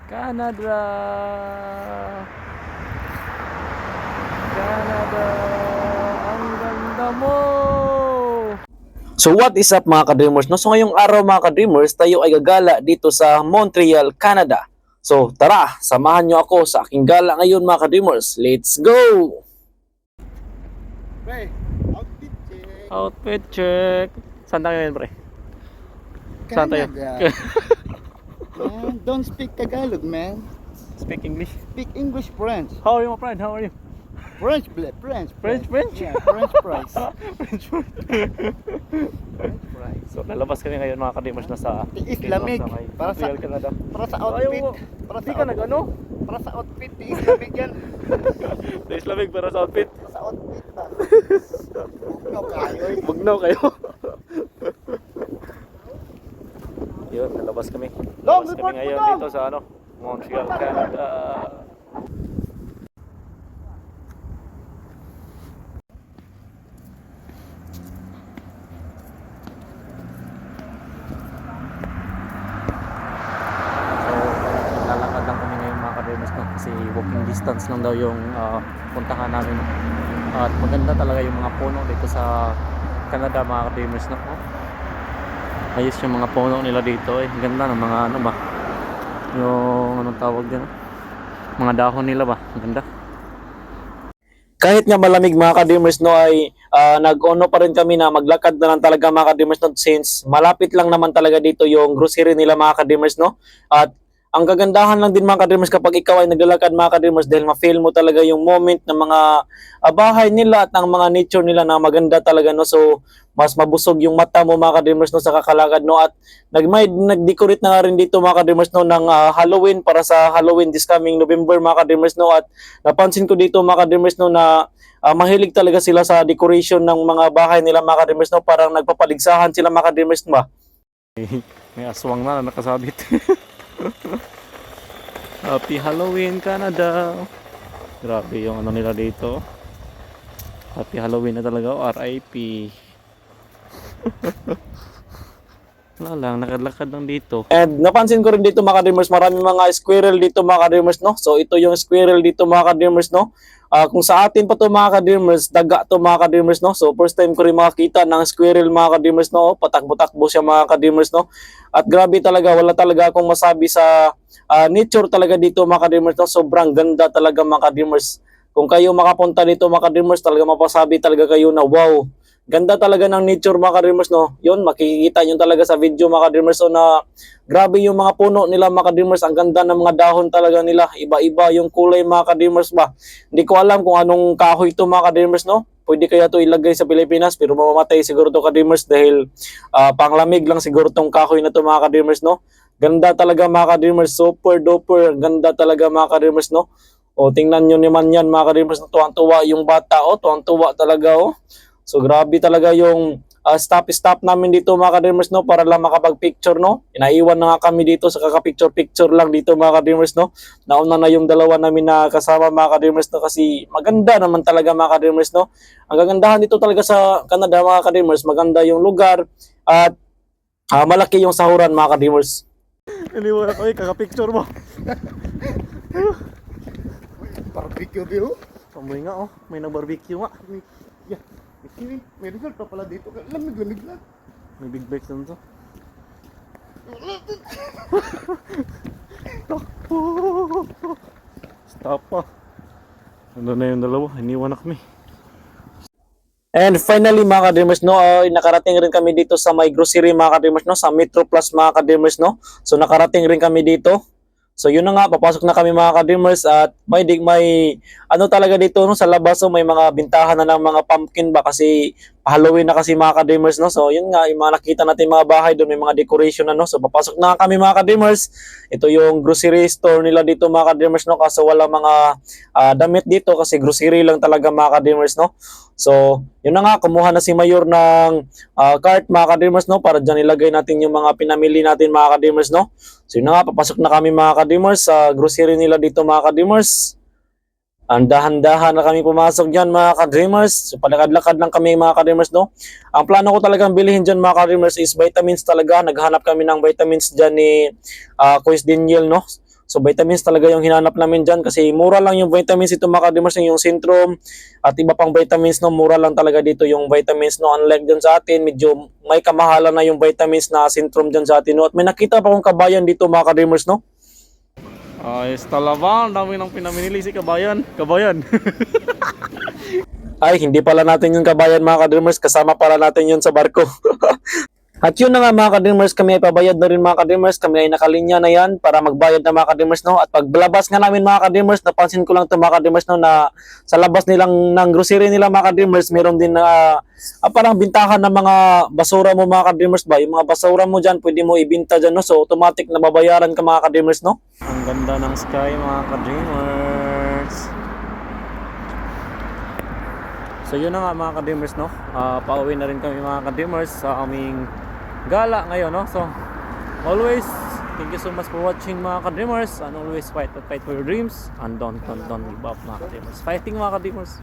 Canada! Canada! Ang ganda mo! So what is up mga ka-dreamers? No? So ngayong araw mga ka-dreamers, tayo ay gagala dito sa Montreal, Canada. So tara, samahan nyo ako sa aking gala ngayon mga ka-dreamers. Let's go! Pre, outfit check. Outfit check! Saan tayo ngayon pre? Saan tayo? Canada. Man, don't speak Tagalog, man. Speak English. Speak English, French. How are you my friend? How are you? French. French? Yeah, French fries. French food. French fries. So lalabas kami ngayon mga ka-dreamers na sa Tiis lamig. para sa Para sa- Canada. Para sa Ayaw outfit. mo. Para Hindi sa ka outfit. nag-ano? Para sa outfit, tiis lamig yan. Days lamig para sa outfit. Para sa outfit ba? Bugnaw kayo. Bugnaw kayo. Yun, nalabas kami. Dong, Nalabas report kami mo, ngayon Dong! dito sa Montreal, Canada. So, lalakad lang kami ngayon mga ka-dreamers no? Kasi walking distance lang daw yung puntahan namin. At maganda talaga yung mga puno dito sa Canada mga ka-dreamers no? Ayos yung mga puno nila dito eh. Ganda ng mga ano ba? Yung anong tawag din? Mga dahon nila ba? Ganda. Kahit nga malamig mga ka-dreamers no ay nag-ono pa rin kami na maglakad na lang talaga mga ka-dreamers no since malapit lang naman talaga dito yung grocery nila mga ka-dreamers no. At ang kagandahan lang din mga ka-dreamers kapag ikaw ay naglalakad mga ka-dreamers dahil ma-feel mo talaga yung moment ng mga bahay nila at ng mga nature nila na maganda talaga no. So mas mabusog yung mata mo mga ka-dreamers no sa kakalakad no. At nag-decorate na nga rin dito mga ka-dreamers no ng Halloween para sa Halloween this coming November mga ka-dreamers no. At napansin ko dito mga ka-dreamers no na mahilig talaga sila sa decoration ng mga bahay nila mga ka-dreamers no. Parang nagpapaligsahan sila mga ka-dreamers ba. May aswang na nakasabit. Happy Halloween Canada. Grabe yung ano nila dito. Happy Halloween na talaga. RIP. Wala lang, nakalakad lang dito. And napansin ko rin dito mga ka-dreamers, maraming mga squirrel dito mga ka-dreamers no. So ito yung squirrel dito mga ka-dreamers no. Kung sa atin pa to mga ka-dreamers, daga to mga ka-dreamers no. So first time ko rin makakita ng squirrel mga ka-dreamers no. Patakbo-takbo siya mga ka-dreamers no. At grabe talaga, wala talaga akong masabi sa nature talaga dito mga ka-dreamers no. Sobrang ganda talaga mga ka-dreamers. Kung kayo makapunta dito mga ka-dreamers, talaga mapasabi talaga kayo na wow. Ganda talaga ng nature mga ka-dreamers no. Yun, makikita nyo talaga sa video mga ka-dreamers so na grabe yung mga puno nila mga ka-dreamers. Ang ganda ng mga dahon talaga nila. Iba-iba yung kulay mga ka-dreamers ba. Hindi ko alam kung anong kahoy ito mga ka-dreamers no. Pwede kaya to ilagay sa Pilipinas pero mamamatay siguro to ka-dreamers dahil panglamig lang siguro tong kahoy na to mga ka-dreamers no. Ganda talaga mga ka-dreamers. Super duper. Ganda talaga mga ka-dreamers no. O tingnan nyo naman yan mga ka-dreamers. Tuwang-tuwa yung bata o. Tuwang-tuwa talaga o. So grabe talaga yung stop namin dito mga ka-dreamers no para lang makapag-picture no. Inaiwan na nga kami dito sa kaka-picture lang dito mga ka-dreamers no. Nauna na yung dalawa namin na kasama mga ka-dreamers no kasi maganda naman talaga mga ka-dreamers no. Ang kagandahan dito talaga sa Canada mga ka-dreamers, maganda yung lugar at malaki yung sahuran mga ka-dreamers. Iniwan ako kaka-picture mo. Barbecue view. Amoy nga oh, may nag-barbecue nga. Yeah. May result pa pala dito. Lamig lang. May big breaks na to. Stop pa. Ano na yung dalawa? Iniwan na kami. And finally mga ka-dreamers no, nakarating rin kami dito sa may grocery mga ka-dreamers no, sa Metro Plus mga ka-dreamers no. So nakarating rin kami dito. So yun na nga, papasok na kami mga ka-dreamers at may ano talaga dito no, sa labas so may mga bintahan na ng mga pumpkin ba kasi Halloween na kasi mga ka-dreamers no. So yun nga, yung mga nakita natin mga bahay doon may mga decoration na no. So papasok na kami mga ka-dreamers. Ito yung grocery store nila dito mga ka-dreamers no kasi wala mga damit dito kasi grocery lang talaga mga ka-dreamers no. So yun na nga, kumuha na si Mayor ng cart mga ka-dreamers no para dyan ilagay natin yung mga pinamili natin mga ka-dreamers no. So yun na nga, papasok na kami mga ka-dreamers sa grocery nila dito mga ka-dreamers. Ang dahan-dahan na kami pumasok dyan mga ka-dreamers. So, palakad-lakad lang kami mga ka-dreamers, no? Ang plano ko talagang bilhin dyan mga ka-dreamers is vitamins talaga. Naghanap kami ng vitamins dyan ni Kuis Daniel, no? So vitamins talaga yung hinanap namin dyan kasi mura lang yung vitamins ito mga ka-dreamers, yung Centrum at iba pang vitamins no, mura lang talaga dito yung vitamins no, unlike dyan sa atin, medyo may kamahalan na yung vitamins na Centrum dyan sa atin no. At may nakita pa akong kabayan dito mga ka-dreamers no. Ayos talaga, dami nang pinamili si kabayan. Kabayan. Ay, hindi pala natin yung kabayan mga ka-dreamers, kasama pala natin yun sa barko. At yun na nga mga ka-dreamers, kami ay pabayad na rin mga ka-dreamers, kami ay nakalinya na yan para magbayad na mga ka-dreamers no. At paglabas nga namin mga ka-dreamers, napansin ko lang ito mga ka-dreamers no, na sa labas nilang ng grocery nila mga ka-dreamers, meron din na parang bintahan ng mga basura mo mga ka-dreamers ba. Yung mga basura mo dyan, pwede mo ibinta dyan no, so automatic na babayaran ka mga ka-dreamers no. Ang ganda ng sky mga ka-dreamers. So yun na nga mga ka-dreamers no, pauwi na rin kami mga ka-dreamers sa aming gala ngayon no. So always thank you so much for watching mga ka-dreamers, and always fight for your dreams and don't give up mga ka-dreamers. Fighting mga ka-dreamers.